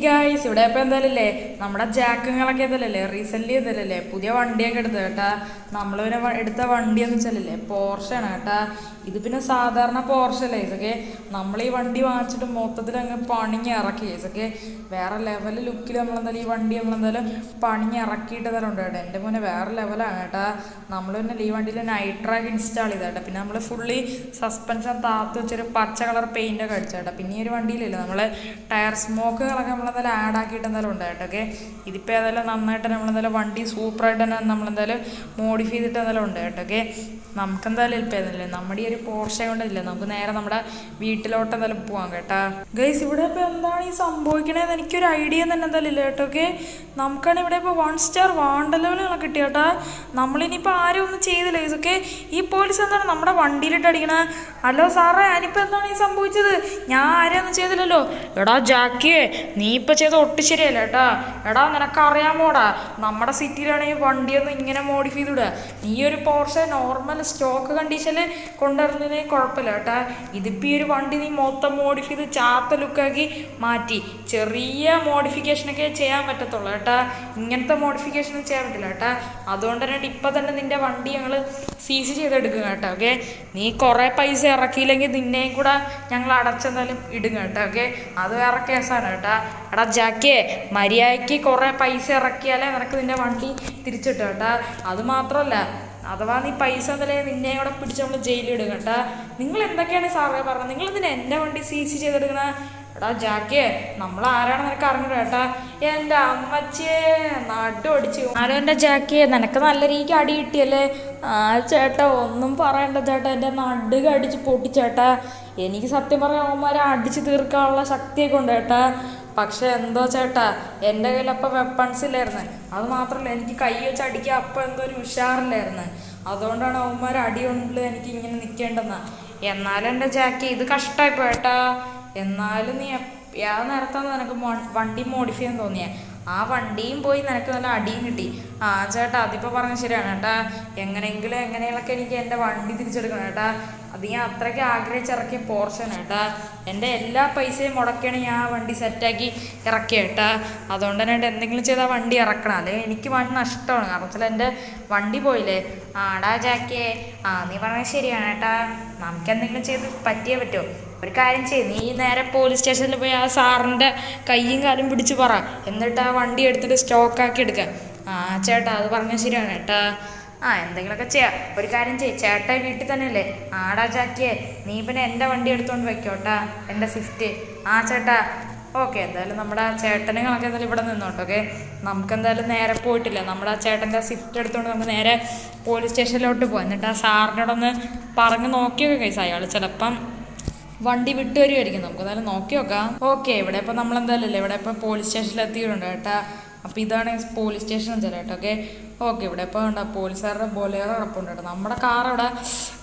Guys ഇവിടെ ഇപ്പം എന്തായാലല്ലേ നമ്മുടെ ജാക്കങ്ങളൊക്കെ എന്തല്ലേ റീസെൻ്റ്ലി എന്തല്ലേ പുതിയ വണ്ടിയൊക്കെ എടുത്തത് കേട്ടാ. നമ്മൾ പിന്നെ എടുത്ത വണ്ടി എന്ന് വെച്ചാലല്ലേ പോർഷയാണ് കേട്ടാ. ഇത് പിന്നെ സാധാരണ പോർഷല്ലേ ഇതൊക്കെ. നമ്മൾ ഈ വണ്ടി വാങ്ങിച്ചിട്ട് മൊത്തത്തിൽ അങ്ങ് പണിഞ്ഞ് ഇറക്കി ഇതൊക്കെ വേറെ ലെവൽ ലുക്കിൽ നമ്മളെന്തായാലും ഈ വണ്ടി നമ്മളെന്തായാലും പണിഞ്ഞ് ഇറക്കിയിട്ട് തന്നെ ഉണ്ട് കേട്ടോ. എൻ്റെ മുന്നേ വേറെ ലെവലാണ് കേട്ടാ. നമ്മൾ പിന്നെ ഈ വണ്ടിയിൽ നൈറ്റ് ട്രാക്ക് ഇൻസ്റ്റാൾ ചെയ്ത കേട്ടോ. പിന്നെ നമ്മൾ ഫുള്ളി സസ്പെൻഷൻ താത്ത് വെച്ചൊരു പച്ച കളർ പെയിൻ്റൊക്കെ അടിച്ച കേട്ടോ. പിന്നെ ഈ ഒരു വണ്ടിയിലല്ലേ നമ്മൾ ടയർ സ്മോക്കുകളൊക്കെ നമ്മളെന്തായാലും ആഡ് ആക്കിയിട്ട് എന്തായാലും ഉണ്ട് കേട്ടോ. ഓക്കെ ഇതിപ്പോൾ ഏതായാലും നന്നായിട്ട് നമ്മളെന്തായാലും വണ്ടി സൂപ്പറായിട്ട് തന്നെ നമ്മളെന്തായാലും മോഡിഫൈ ചെയ്തിട്ട് എന്തായാലും ഉണ്ട് കേട്ടോ. ഓക്കെ നമുക്കെന്തായാലും ഇപ്പം ഏതല്ലേ നമ്മുടെ ഈ ഒരു പോർഷെ കൊണ്ടില്ല, നമുക്ക് നേരെ നമ്മുടെ വീട്ടിലോട്ട് എന്തായാലും പോവാം കേട്ടാ. ഗൈസ് ഇവിടെ ഇപ്പോൾ എന്താണ് ഈ സംഭവിക്കണേന്ന് എനിക്കൊരു ഐഡിയ തന്നെ എന്തായാലും ഇല്ല കേട്ടോ. ഓക്കെ നമുക്കാണ് ഇവിടെ ഇപ്പോൾ 1 സ്റ്റാർ വാണ്ട ലെവലുകളൊക്കെ കിട്ടി കേട്ടാ. നമ്മളിനിയിപ്പോൾ ആരും ഒന്നും ചെയ്തില്ല ഗൈസ്. ഓക്കെ ഈ പോലീസ് എന്താണ് നമ്മുടെ വണ്ടിയിലിട്ട് അടിക്കണേ? ഹലോ സാറേ ഞാനിപ്പോൾ എന്താണ് ഈ സംഭവിച്ചത്? ഞാൻ ആരെയൊന്നും ചെയ്തില്ലല്ലോ. എടാ ജാക്കിയെ നീ ഇപ്പം ചെയ്ത് ഒട്ടും ശരിയല്ല കേട്ടാ. എടാ നിനക്കറിയാമോടാ നമ്മുടെ സിറ്റിയിലാണെങ്കിൽ വണ്ടിയൊന്നും ഇങ്ങനെ മോഡിഫൈ ചെയ്തിടുക. നീ ഒരു പോർഷെ നോർമൽ സ്റ്റോക്ക് കണ്ടീഷനിൽ കൊണ്ടുവരുന്നതിന് കുഴപ്പമില്ല കേട്ടാ. ഇതിപ്പോൾ ഈ ഒരു വണ്ടി നീ മൊത്തം മോഡിഫൈ ചെയ്ത് ചാത്ത ലുക്കാക്കി മാറ്റി. ചെറിയ മോഡിഫിക്കേഷനൊക്കെ ചെയ്യാൻ പറ്റത്തുള്ളൂ കേട്ടാ. ഇങ്ങനത്തെ മോഡിഫിക്കേഷനും ചെയ്യാൻ പറ്റില്ല കേട്ടാ. അതുകൊണ്ട് തന്നെ ഇപ്പം തന്നെ നിൻ്റെ വണ്ടി ഞങ്ങൾ സീസ് ചെയ്തെടുക്കുക കേട്ടോ. ഓക്കെ നീ കുറേ പൈസ ഇറക്കിയില്ലെങ്കിൽ നിന്നെയും കൂടെ ഞങ്ങൾ അടച്ചെന്തായാലും ഇടുക കേട്ടോ. ഓക്കെ അത് വേറെ കേസാണ് കേട്ടാ. എടാ ജാക്കിയെ മര്യാദയ്ക്ക് കുറേ പൈസ ഇറക്കിയാലേ നിനക്ക് നിൻ്റെ വണ്ടി തിരിച്ചിട്ട് കേട്ടാ. അത് മാത്രമല്ല അഥവാ നീ പൈസ എന്തായാലും നിന്നെ കൂടെ പിടിച്ച് നമ്മൾ ജയിലിടുക കേട്ടാ. നിങ്ങൾ എന്തൊക്കെയാണ് സാറേ പറഞ്ഞത്? നിങ്ങൾ ഇതിന് എൻ്റെ വണ്ടി സീസ് ചെയ്തെടുക്കണ? എടാ ജാക്കിയെ നമ്മൾ ആരാണ് നിനക്ക് അറിഞ്ഞത് കേട്ടാ. എൻ്റെ അമ്മച്ചിയെ നടും അടിച്ചു. ആരോ എൻ്റെ ജാക്കിയെ നിനക്ക് നല്ല രീതിക്ക് അടി കിട്ടിയല്ലേ? ആ ചേട്ടാ ഒന്നും പറയണ്ട ചേട്ടാ, എൻ്റെ നടുക അടിച്ച് പൊട്ടിച്ചേട്ടാ. എനിക്ക് സത്യം പറഞ്ഞാൽ അവന്മാരെ അടിച്ച് തീർക്കാനുള്ള ശക്തിയൊക്കെ ഉണ്ട് കേട്ടാ. പക്ഷെ എന്തോ ചേട്ടാ എൻ്റെ കയ്യിൽ അപ്പം വെപ്പൺസ് ഇല്ലായിരുന്നു. അത് മാത്രമല്ല എനിക്ക് കൈ വെച്ച് അടിക്കുക അപ്പം എന്തോ ഒരു ഉഷാറില്ലായിരുന്നു. അതുകൊണ്ടാണ് അവന്മാർ അടി കൊണ്ട് എനിക്ക് ഇങ്ങനെ നിൽക്കേണ്ടെന്നാ. എന്നാലും എൻ്റെ ജാക്കി ഇത് കഷ്ടമായി പോയേട്ടാ. എന്നാലും നീ ഏത് നേരത്താണ് നിനക്ക് വണ്ടി മോഡിഫൈ ചെയ്യാൻ തോന്നിയേ? ആ വണ്ടിയും പോയി നിനക്ക് നല്ല അടിയും കിട്ടി. ആ ചേട്ടാ അതിപ്പോൾ പറഞ്ഞത് ശരിയാണ് കേട്ടാ. എങ്ങനെയെങ്കിലൊക്കെ എനിക്ക് എൻ്റെ വണ്ടി തിരിച്ചെടുക്കണം കേട്ടാ. അത് ഞാൻ അത്രയ്ക്ക് ആഗ്രഹിച്ചിറക്കിയ പോർഷൻ കേട്ടാ. എൻ്റെ എല്ലാ പൈസയും മുടക്കിയാണ് ഞാൻ ആ വണ്ടി സെറ്റാക്കി ഇറക്കിയ കേട്ടാ. അതുകൊണ്ട് തന്നെ എന്തെങ്കിലും ചെയ്താൽ വണ്ടി ഇറക്കണം, അല്ലെങ്കിൽ എനിക്ക് വണ്ടി നഷ്ടമാണ്. കാരണം വെച്ചാൽ എൻ്റെ വണ്ടി പോയില്ലേ. ആടാ ജാക്കിയെ നീ പറഞ്ഞത് ശരിയാണ് കേട്ടാ. നമുക്ക് എന്തെങ്കിലും ചെയ്ത് പറ്റിയേ പറ്റുമോ? ഒരു കാര്യം ചെയ്യും, നീ നേരെ പോലീസ് സ്റ്റേഷനിൽ പോയി ആ സാറിൻ്റെ കയ്യും കാലും പിടിച്ച് പറ, എന്നിട്ട് ആ വണ്ടി എടുത്തിട്ട് സ്റ്റോക്കാക്കി എടുക്കുക. ആ ചേട്ടാ അത് പറഞ്ഞത് ശരിയാണ് കേട്ടാ. എന്തെങ്കിലുമൊക്കെ ചെയ്യാം. ഒരു കാര്യം ചെയ്യും, ചേട്ടാ വീട്ടിൽ തന്നെ അല്ലേ? ആടാ ജാക്കിയെ നീ പിന്നെ എൻ്റെ വണ്ടി എടുത്തുകൊണ്ട് വെക്കോട്ടാ, എൻ്റെ സ്വിഫ്റ്റ്. ചേട്ടാ ഓക്കെ എന്തായാലും നമ്മുടെ ചേട്ടനുകളൊക്കെ എന്തായാലും ഇവിടെ നിന്നോട്ടോ. ഓക്കെ നമുക്കെന്തായാലും നേരെ പോയിട്ടില്ല, നമ്മുടെ ചേട്ടൻ്റെ സ്വിഫ്റ്റ് എടുത്തുകൊണ്ട് നമുക്ക് നേരെ പോലീസ് സ്റ്റേഷനിലോട്ട് പോകാം. എന്നിട്ട് ആ സാറിനോടൊന്ന് പറഞ്ഞ് നോക്കിയൊക്കെ കേസ് അയാൾ ചിലപ്പം വണ്ടി വിട്ടു വരുമായിരിക്കും. നമുക്ക് എന്തായാലും നോക്കി നോക്കാം. ഓക്കെ ഇവിടെ ഇപ്പം നമ്മളെന്തായാലും അല്ലേ ഇവിടെ ഇപ്പം പോലീസ് സ്റ്റേഷനിൽ എത്തിയിട്ടുണ്ട് കേട്ടാ. അപ്പോൾ ഇതാണ് പോലീസ് സ്റ്റേഷൻ ചില കേട്ടോ. ഓക്കെ ഇവിടെ ഇപ്പോൾ ഉണ്ട് പോലീസുകാരുടെ ബൊലേറോ കിടപ്പുണ്ട് കേട്ടോ. നമ്മുടെ കാർ ഇവിടെ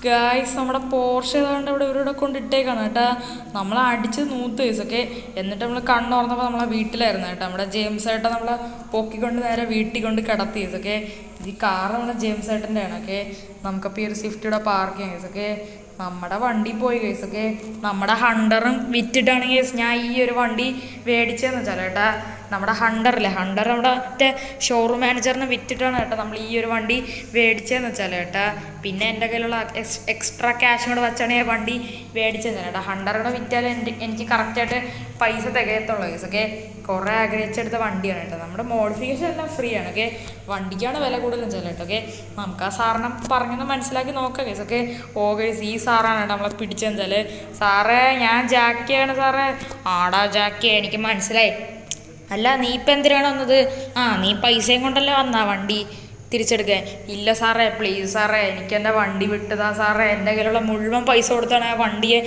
ഗായ്സ് നമ്മുടെ പോർഷെ ഏതാണ്ട് ഇവിടെ കൊണ്ടിട്ടേക്കാണ് കേട്ടോ. നമ്മളെ അടിച്ച് നൂത്ത് കേസൊക്കെ. എന്നിട്ട് നമ്മൾ കണ്ണുറന്നപ്പോൾ നമ്മളെ വീട്ടിലായിരുന്നു കേട്ടോ. നമ്മുടെ ജെയിംസ് ഏട്ടൻ നമ്മളെ പൊക്കിക്കൊണ്ട് നേരെ വീട്ടിൽ കൊണ്ട് കിടത്തി കേസൊക്കെ. ഈ കാർ നമ്മുടെ ജെയിംസ് ഏട്ടൻ്റെ ആണ്. ഓക്കെ നമുക്കപ്പോൾ ഈ ഒരു സ്വിഫ്റ്റിയുടെ പാർക്ക് ചെയ്യാം കേസൊക്കെ. നമ്മുടെ വണ്ടി പോയി കേസൊക്കെ. നമ്മുടെ ഹണ്ടറും വിറ്റിട്ടാണ് കേസ് ഞാൻ ഈ ഒരു വണ്ടി മേടിച്ചതെന്ന് വെച്ചാൽ കേട്ടാ. നമ്മുടെ ഹണ്ടറില്ലേ, ഹണ്ടർ നമ്മുടെ മറ്റേ ഷോറൂം മാനേജറിനെ വിറ്റിട്ടാണ് കേട്ടോ നമ്മൾ ഈ ഒരു വണ്ടി മേടിച്ചതെന്ന് വെച്ചാൽ കേട്ടാ. പിന്നെ എൻ്റെ കയ്യിലുള്ള എക്സ്ട്രാ ക്യാഷും കൂടെ വെച്ചാണ് ഈ വണ്ടി മേടിച്ചതെന്ന് കേട്ടോ. ഹണ്ടറുടെ വിറ്റാലും എനിക്ക് കറക്റ്റായിട്ട് പൈസ തികയത്തുള്ളൂ കേസൊക്കെ. കുറേ ആഗ്രഹിച്ചെടുത്ത വണ്ടിയാണ് കേട്ടോ. നമ്മുടെ മോഡിഫിക്കേഷൻ എല്ലാം ഫ്രീ ആണ്. ഓക്കെ വണ്ടിക്കാണ് വില കൂടുതലും ചില കേട്ടോ. ഓക്കെ നമുക്ക് ആ സാറിനെ പറഞ്ഞൊന്ന് മനസ്സിലാക്കി നോക്കാം കേസൊക്കെ. ഗൈസ് ഈ സാറാണ് കേട്ടോ നമ്മളെ പിടിച്ചെന്ന് വെച്ചാൽ. സാറേ ഞാൻ ജാക്കിയാണ് സാറേ. ആടാ ജാക്കിയെ എനിക്ക് മനസ്സിലായി. അല്ല നീ ഇപ്പം എന്തിനാണ് വന്നത്? നീ പൈസയും കൊണ്ടല്ലേ വന്നാ വണ്ടി തിരിച്ചെടുക്കാൻ? ഇല്ല സാറേ പ്ലീസ് സാറേ എനിക്ക് എൻ്റെ വണ്ടി വിട്ടതാ സാറേ. എൻ്റെ കയ്യിലുള്ള മുഴുവൻ പൈസ കൊടുത്താണ് ആ വണ്ടിയെ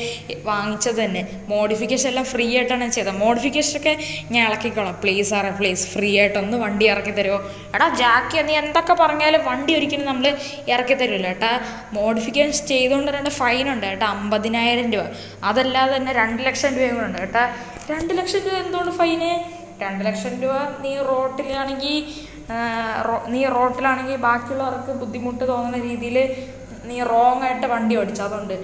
വാങ്ങിച്ചത് തന്നെ. മോഡിഫിക്കേഷൻ എല്ലാം ഫ്രീ ആയിട്ടാണ് ചെയ്തത്. മോഡിഫിക്കേഷനൊക്കെ ഞാൻ ഇളക്കിക്കോളാം. പ്ലീസ് സാറേ പ്ലീസ് ഫ്രീ ആയിട്ടൊന്ന് വണ്ടി ഇറക്കി തരുമോ? എടാ ജാക്കിയ നീ എന്തൊക്കെ പറഞ്ഞാലും വണ്ടി ഒരിക്കലും നമ്മൾ ഇറക്കി തരുമല്ലോ കേട്ടാ. മോഡിഫിക്കേഷൻ ചെയ്തുകൊണ്ട് രണ്ട് ഫൈനുണ്ട് കേട്ടോ, 50,000 രൂപ. അതല്ലാതെ തന്നെ 2 ലക്ഷം രൂപയും കൂടെ ഉണ്ട് കേട്ടാ. 2 ലക്ഷം രൂപ എന്തുകൊണ്ട് ഫൈന്? 2 ലക്ഷം രൂപ നീ റോട്ടിലാണെങ്കിൽ ബാക്കിയുള്ളവർക്ക് ബുദ്ധിമുട്ട് തോന്നുന്ന രീതിയിൽ നീ റോങ് ആയിട്ട് വണ്ടി ഓടിച്ചു. അതുകൊണ്ട്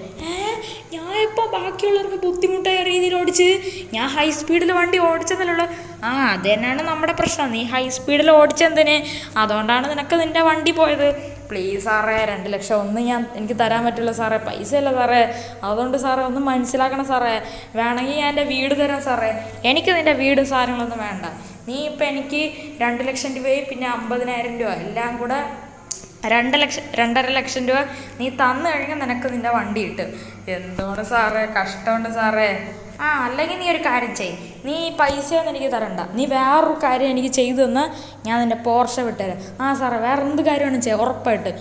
ഞാൻ ഇപ്പോൾ ബാക്കിയുള്ളവർക്ക് ബുദ്ധിമുട്ടായ രീതിയിൽ ഓടിച്ച് ഞാൻ ഹൈ സ്പീഡിൽ വണ്ടി ഓടിച്ചെന്നല്ലോ. അത് തന്നെയാണ് നമ്മുടെ പ്രശ്നം. നീ ഹൈ സ്പീഡിൽ ഓടിച്ചെന്തിന്? അതുകൊണ്ടാണ് നിനക്ക് നിൻ്റെ വണ്ടി പോയത്. പ്ലീസ് സാറേ, 2 ലക്ഷം ഒന്നും എനിക്ക് തരാൻ പറ്റില്ല സാറേ, പൈസ അല്ല സാറേ. അതുകൊണ്ട് സാറേ ഒന്ന് മനസ്സിലാക്കണം സാറേ. വേണമെങ്കിൽ ഞാൻ എൻ്റെ വീട് തരാം സാറേ. എനിക്ക് നിൻ്റെ വീടും സാധനങ്ങളൊന്നും വേണ്ട. നീ ഇപ്പം എനിക്ക് 2 ലക്ഷം രൂപയും പിന്നെ 50,000 രൂപ എല്ലാം കൂടെ 2 ലക്ഷം രൂപ നീ തന്നു കഴിഞ്ഞാൽ നിനക്ക് നിൻ്റെ വണ്ടി കിട്ടും. എന്തുകൊണ്ട് സാറേ, കഷ്ടമുണ്ട് സാറേ. അല്ലെങ്കിൽ നീ ഒരു കാര്യം ചെയ്യ്, നീ പൈസയൊന്നും എനിക്ക് തരണ്ട. നീ വേറൊരു കാര്യം എനിക്ക് ചെയ്തു തന്നാൽ ഞാൻ നിൻ്റെ പോർഷെ വിട്ടുതരാം. സാറേ, വേറെ എന്ത് കാര്യമാണ് ചെയ്യുക ഉറപ്പായിട്ട്.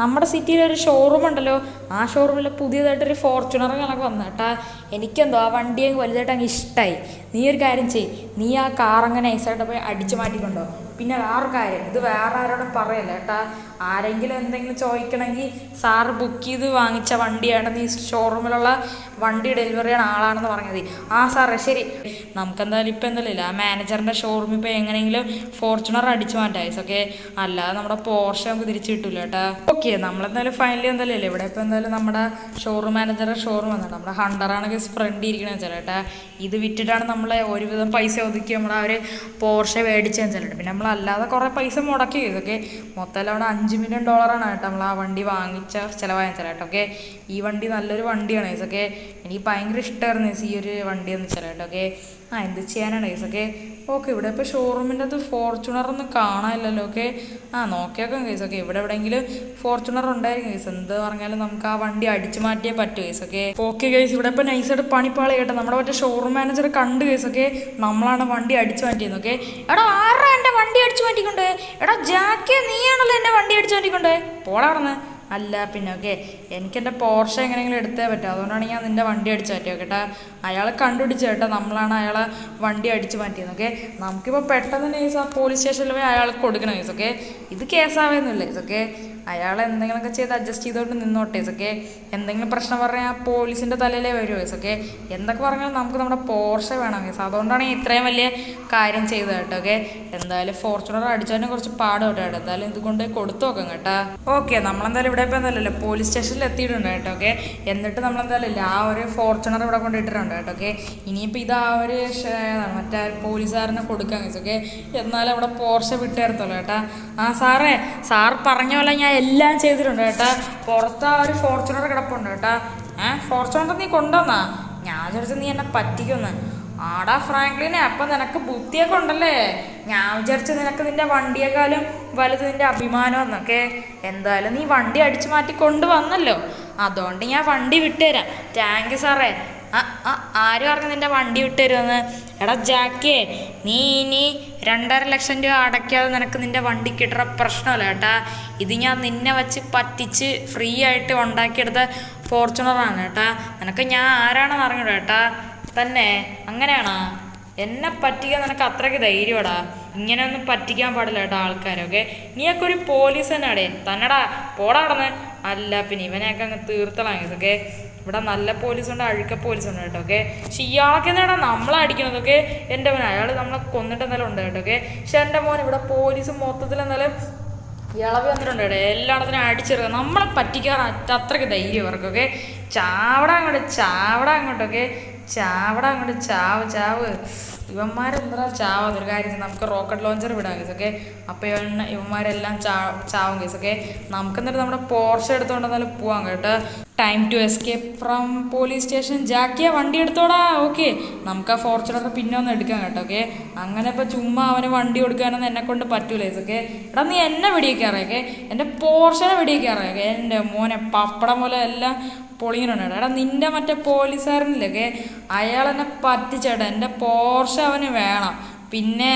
നമ്മുടെ സിറ്റിയിലൊരു ഷോറൂം ഉണ്ടല്ലോ, ആ ഷോറൂമിൽ പുതിയതായിട്ടൊരു ഫോർച്യൂണർ കണക്ക് വന്നു കേട്ടാ. എനിക്കെന്തോ ആ വണ്ടി വലുതായിട്ട് അങ്ങ് ഇഷ്ടമായി. നീ ഒരു കാര്യം ചെയ്യ്, നീ ആ കാറങ്ങനെ നൈസായിട്ട് പോയി അടിച്ചു മാറ്റിക്കൊണ്ടോ. പിന്നെ വേറൊരു കാര്യം, ഇത് വേറെ ആരോടും പറയല്ല കേട്ടാ. ആരെങ്കിലും എന്തെങ്കിലും ചോദിക്കണമെങ്കിൽ സാറ് ബുക്ക് ചെയ്ത് വാങ്ങിച്ച വണ്ടിയാണ്, നീ ഷോറൂമിലുള്ള വണ്ടി ഡെലിവറി ചെയ്യണ ആളാണെന്ന് പറഞ്ഞത്. സാറേ ശരി, നമുക്കെന്തായാലും ഇപ്പം എന്തായാലും ആ മാനേജറിൻ്റെ ഷോറൂമിൽ ഇപ്പോൾ എങ്ങനെയെങ്കിലും ഫോർച്യൂണർ അടിച്ചു മാറ്റാം. ഓക്കെ, അല്ലാതെ നമ്മുടെ പോർഷെ നമുക്ക് തിരിച്ചു കിട്ടില്ല കേട്ടാ. ഓക്കെ, നമ്മളെന്തായാലും ഫൈനലി എന്തായാലും ഇല്ലേ ഇവിടെ ഇപ്പോൾ എന്തായാലും നമ്മുടെ ഷോറൂം മാനേജറുടെ ഷോറൂം വന്നിട്ട് നമ്മുടെ ഹണ്ടറാണ് ഫ്രണ്ട് ഇരിക്കണമെന്ന് വെച്ചാൽ കേട്ടാ. ഇത് വിറ്റിട്ടാണ് നമ്മളെ ഒരുവിധം പൈസ ഒതുക്കി നമ്മൾ അവർ പോർഷെ മേടിച്ചതെന്ന് വെച്ചിട്ട്. പിന്നെ നമ്മളല്ലാതെ കുറേ പൈസ മുടക്കി. ഇതൊക്കെ മൊത്തം അവിടെ $5 മില്യൺ കേട്ടോ നമ്മൾ ആ വണ്ടി വാങ്ങിച്ച ചിലവായ കേട്ടോ. ഓക്കെ, ഈ വണ്ടി നല്ലൊരു വണ്ടിയാണ് ഇതൊക്കെ. എനിക്ക് ഭയങ്കര ഇഷ്ടമായിരുന്നു ഈ ഒരു വണ്ടി എന്ന് വെച്ചാൽ കേട്ടോ. ഓക്കെ, എന്ത് ചെയ്യാനാണ് കേസൊക്കെ. ഓക്കെ, ഇവിടെ ഇപ്പോൾ ഷോറൂമിൻ്റെ അത് ഫോർച്യൂണറൊന്നും കാണാനില്ലല്ലോ. Okay, നോക്കിയേക്കാം case. ഓക്കെ, ഇവിടെ എവിടെയെങ്കിലും ഫോർച്യൂണർ ഉണ്ടായിരിക്കും കേസ്. എന്ത് പറഞ്ഞാലും നമുക്ക് ആ വണ്ടി അടിച്ചു മാറ്റിയേ പറ്റൂ കേസ്. ഓക്കെ ഓക്കെ കേസ്, ഇവിടെ ഇപ്പോൾ നൈസായിട്ട് പണിപ്പാളി കേട്ടോ. നമ്മുടെ മറ്റേ ഷോറൂം മാനേജർ കണ്ട് കേസൊക്കെ നമ്മളാണ് വണ്ടി അടിച്ചു മാറ്റിയത്. ഓക്കെ, ആരാ എൻ്റെ വണ്ടി അടിച്ചു മാറ്റിക്കൊണ്ട്? ജാക്കേ, നീയാണല്ലോ എൻ്റെ വണ്ടി അടിച്ചു മാറ്റിക്കൊണ്ട് പോടാ നടന്ന്. അല്ല പിന്നെ ഓക്കെ, എനിക്കെൻ്റെ പോർഷെ എങ്ങനെയെങ്കിലും എടുത്തേ പറ്റും. അതുകൊണ്ടാണ് ഞാൻ നിൻ്റെ വണ്ടി അടിച്ചു മാറ്റിയത് കേട്ടോ. അയാൾ കണ്ടുപിടിച്ചു കേട്ടോ, നമ്മളാണ് അയാളെ വണ്ടി അടിച്ചു മാറ്റിയത്. ഓക്കെ, നമുക്കിപ്പോൾ പെട്ടെന്ന് കേസ് ആ പോലീസ് സ്റ്റേഷനിൽ പോയി അയാൾക്ക് കൊടുക്കണം കേസ്. ഓക്കെ, ഇത് കേസാവുന്നില്ല കേസ്. ഓക്കെ, അയാൾ എന്തെങ്കിലുമൊക്കെ ചെയ്ത് അഡ്ജസ്റ്റ് ചെയ്തുകൊണ്ട് നിന്നോട്ടെ കേസ്. ഓക്കെ, എന്തെങ്കിലും പ്രശ്നം പറഞ്ഞാൽ പോലീസിൻ്റെ തലയിലേ വരുമോ കേസ്. ഓക്കെ, എന്തൊക്കെ പറഞ്ഞാലും നമുക്ക് നമ്മുടെ പോർഷെ വേണം കേസ്. അതുകൊണ്ടാണ് ഇത്രയും വലിയ കാര്യം ചെയ്തത് കേട്ടോ. ഓക്കെ, എന്തായാലും ഫോർച്യൂണർ അടിച്ചതിനെ കുറച്ച് പാട് കേട്ടോ. എന്തായാലും ഇതുകൊണ്ട് കൊടുത്തു നോക്കാം കേട്ടോ. ഓക്കെ, നമ്മളെന്തായാലും ഇവിടെ ഇപ്പോൾ എന്തായാലും പോലീസ് സ്റ്റേഷനിൽ എത്തിയിട്ടുണ്ട് കേട്ടോ. ഓക്കെ, എന്നിട്ട് നമ്മളെന്തായാലും ആ ഒരു ഫോർച്യൂണർ ഇവിടെ കൊണ്ടിട്ടിട്ടുണ്ട് കേട്ടോ. ഓക്കെ, ഇനിയിപ്പോൾ ഇത് ആ ഒരു മറ്റേ പോലീസുകാരനെ കൊടുക്കാൻ കേസ്. ഓക്കെ, എന്നാലും അവിടെ പോർഷെ വിട്ടുതരത്തുള്ളൂ കേട്ടോ. സാറേ, സാർ പറഞ്ഞ പോലെ ഞാൻ എല്ലാം ചെയ്തിട്ടുണ്ട് കേട്ടാ. പുറത്ത് ആ ഒരു ഫോർച്യൂണർ കിടപ്പുണ്ട് കേട്ടാ. ഫോർച്യൂണർ നീ കൊണ്ടുവന്നാ? ഞാൻ വിചാരിച്ചു നീ എന്നെ പറ്റിക്കുന്ന്. ആടാ ഫ്രാങ്ക്ലിനെ, അപ്പം നിനക്ക് ബുദ്ധിയൊക്കെ ഉണ്ടല്ലേ. ഞാൻ വിചാരിച്ചു നിനക്ക് നിൻ്റെ വണ്ടിയേക്കാളും വലുത് നിൻ്റെ അഭിമാനം എന്നൊക്കെ. എന്തായാലും നീ വണ്ടി അടിച്ചു മാറ്റി കൊണ്ടുവന്നല്ലോ, അതുകൊണ്ട് ഞാൻ വണ്ടി വിട്ടുതരാം. താങ്ക് യു സാറേ. ആര് പറഞ്ഞു നിൻ്റെ വണ്ടി വിട്ടുതരുമെന്ന്? ജാക്കേ, നീ ഇനി 2.5 ലക്ഷം രൂപ അടയ്ക്കാതെ നിനക്ക് നിൻ്റെ വണ്ടി കിട്ടുന്ന പ്രശ്നമല്ല കേട്ടാ. ഇത് ഞാൻ നിന്നെ വച്ച് പറ്റിച്ച് ഫ്രീ ആയിട്ട് ഉണ്ടാക്കിയെടുത്ത ഫോർച്യൂണറാണ് കേട്ടാ. നിനക്ക് ഞാൻ ആരാണെന്ന് അറിഞ്ഞൂടാ കേട്ടാ. തന്നെ അങ്ങനെയാണോ? എന്നെ പറ്റിക്കാൻ നിനക്ക് അത്രയ്ക്ക് ധൈര്യമാടാ? ഇങ്ങനെയൊന്നും പറ്റിക്കാൻ പാടില്ല കേട്ടോ ആൾക്കാരൊക്കെ. നീയൊക്കെ ഒരു പോലീസ് തന്നെടാ. പോടാ കടന്ന്. അല്ല പിന്നെ ഇവനെയൊക്കെ അങ്ങ് തീർത്തളാം ഇതൊക്കെ. ഇവിടെ നല്ല പോലീസുണ്ട്, അഴുക്ക പോലീസുണ്ട് കേട്ടോ. ഓക്കെ, പക്ഷെ ഇയാൾക്കെന്നാടാ നമ്മളെ അടിക്കണതൊക്കെ? എൻ്റെ മോൻ അയാൾ നമ്മളെ കൊന്നിട്ട് എന്തായാലും ഉണ്ട് കേട്ടോ. ഓക്കെ, പക്ഷെ എൻ്റെ മോൻ ഇവിടെ പോലീസ് മൊത്തത്തിൽ എന്തായാലും ഇളവ് വന്നിട്ടുണ്ട് കേട്ടോ. എല്ലായിടത്തിനും അടിച്ചെടുക്കുക. നമ്മളെ പറ്റിക്കാൻ അത്രയ്ക്ക് ധൈര്യം ഇവർക്കൊക്കെ. ചാവട അങ്ങോട്ടൊക്കെ ചാവ്. ഇവന്മാരെന്താ ചാവാതൊരു കാര്യം, നമുക്ക് റോക്കറ്റ് ലോഞ്ചർ വിടാം കേസ്. ഓക്കെ, അപ്പോൾ ഇവന്മാരെല്ലാം ചാവും കേസ്. ഓക്കെ, നമുക്കെന്നിട്ട് നമ്മുടെ പോർഷെ എടുത്തുകൊണ്ടെന്നാലും പോവാം കേട്ടോ. Time to escape from police station. ജാക്കിയ വണ്ടി എടുത്തോടാ. ഓക്കെ, നമുക്ക് ആ ഫോർച്യൂണർ പിന്നെ ഒന്ന് എടുക്കാം കേട്ടോ. ഓക്കെ, അങ്ങനെ ഇപ്പോൾ ചുമ്മാ അവന് വണ്ടി കൊടുക്കാനൊന്നും എന്നെ കൊണ്ട് പറ്റൂല കേസ്. ഓക്കെ, നീ എന്നെ വെടിയേക്കാറൊക്കെ, എൻ്റെ പോർഷനെ വെടിയേക്കാറൊക്കെ. എൻ്റെ മോനെ പപ്പടം പോലെ എല്ലാം പൊളിങ്ങനുണ്ട്. നിൻ്റെ മറ്റേ പോലീസുകാരനില്ലൊക്കെ, അയാളെന്നെ പറ്റിച്ചേട്ടാ. എൻ്റെ പോർഷെ അവന് വേണം. പിന്നെ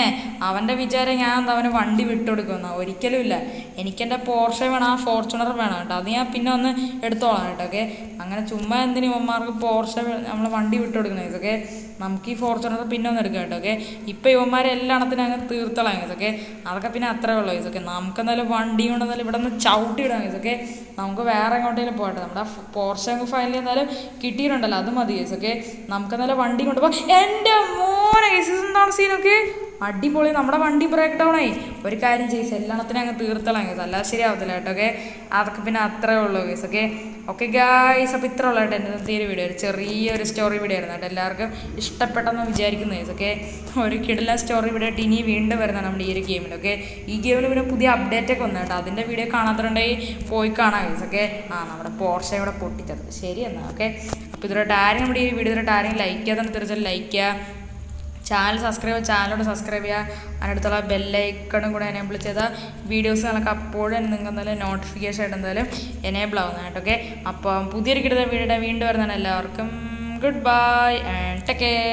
അവൻ്റെ വിചാരം ഞാൻ അവന് വണ്ടി വിട്ടുകൊടുക്കുമെന്നാ? ഒരിക്കലും ഇല്ല. എനിക്കെൻ്റെ പോർഷെ വേണം, ആ ഫോർച്യൂണർ വേണം കേട്ടോ. അത് ഞാൻ പിന്നെ ഒന്ന് എടുത്തോളാം കേട്ടോ. ഓക്കെ, അങ്ങനെ ചുമ്മാ എന്തിനും ഇവന്മാർക്ക് പോർഷെ നമ്മൾ വണ്ടി വിട്ടുകൊടുക്കുന്നത്? ഇതൊക്കെ നമുക്ക് ഈ ഫോർച്യൂണർ പിന്നെ ഒന്ന് എടുക്കാം കേട്ടോ. ഓക്കെ, ഇപ്പോൾ ഇവന്മാരെ എല്ലാത്തിനും അങ്ങ് തീർത്തളാം ഇതൊക്കെ. അതൊക്കെ പിന്നെ അത്രേ ഉള്ളൂ ഇതൊക്കെ. നമുക്കെന്തായാലും വണ്ടി കൊണ്ടെന്നാലും ഇവിടെ നിന്ന് ചവിട്ടിയിടാം ഇതൊക്കെ. നമുക്ക് വേറെ എങ്ങോട്ടേലും പോകട്ടെ. നമ്മുടെ പോർഷെ ഫൈനൽ എന്നാലും കിട്ടിയിട്ടുണ്ടല്ലോ, അത് മതി കേസ്. ഓക്കെ, നമുക്കെന്നാലും വണ്ടി കൊണ്ടുപോകാം. എൻ്റെ മോനെ കേസ് എന്താണ് സീനൊക്കെ? അടിപൊളി നമ്മുടെ വണ്ടി ബ്രേക്ക് ഡൗൺ ആയി. ഒരു കാര്യം ചെയ്യും, എല്ലാത്തിനും അങ്ങ് തീർത്തളാം ഗൈസ്, അല്ലാതെ ശരിയാവത്തില്ല കേട്ടോ. ഓക്കെ, അതൊക്കെ പിന്നെ അത്രേ ഉള്ളൂ ഗൈസ്. ഓക്കെ ഓക്കെ ഗായ്സ്, അപ്പോൾ ഇത്ര ഉള്ളൂ കേട്ടോ എൻ്റെ ഇന്നത്തെ ഒരു വീഡിയോ. ഒരു ചെറിയൊരു സ്റ്റോറി വീഡിയോ ആയിരുന്നു കേട്ടോ. എല്ലാവർക്കും ഇഷ്ടപ്പെട്ടെന്ന് വിചാരിക്കുന്നു ഗൈസ്. ഓക്കെ, ഒരു കിടിലൻ സ്റ്റോറി വീഡിയോ ആയിട്ട് ഇനി വീണ്ടും വരുന്നതാണ് നമ്മുടെ ഈ ഒരു ഗെയിമിൽ. ഓക്കെ, ഈ ഗെയിമിൽ പിന്നെ പുതിയ അപ്ഡേറ്റ് ഒക്കെ വന്നു കേട്ടോ. അതിൻ്റെ വീഡിയോ കാണാത്തുണ്ടെങ്കിൽ പോയി കാണാം ഗൈസ്. ഓക്കെ, നമ്മുടെ പോർഷെ ഇവിടെ പൊട്ടിച്ചത് ശരി എന്നാൽ. ഓക്കെ, അപ്പോൾ ഇതിലോട്ട് ആരും നമ്മുടെ ഈ വീഡിയോ ഇതിലോട്ട് ആരെങ്കിലും ലൈക്ക് ചെയ്യാതെ തീർച്ചയായും ലൈക്ക് ചെയ്യുക. ചാനലോട് സബ്സ്ക്രൈബ് ചെയ്യുക. അതിനടുത്തുള്ള ബെല്ലൈക്കണും കൂടെ എനേബിൾ ചെയ്താൽ വീഡിയോസ് നമുക്ക് അപ്പോഴും നിങ്ങൾക്ക് എന്തായാലും നോട്ടിഫിക്കേഷൻ ആയിട്ട് എന്തായാലും എനേബിൾ ആവുന്നതായിട്ട്. ഓക്കെ, അപ്പം പുതിയൊരു കിട്ടുന്ന വീഡിയോ വീണ്ടും വരുന്നതാണ്. എല്ലാവർക്കും good bye and take care.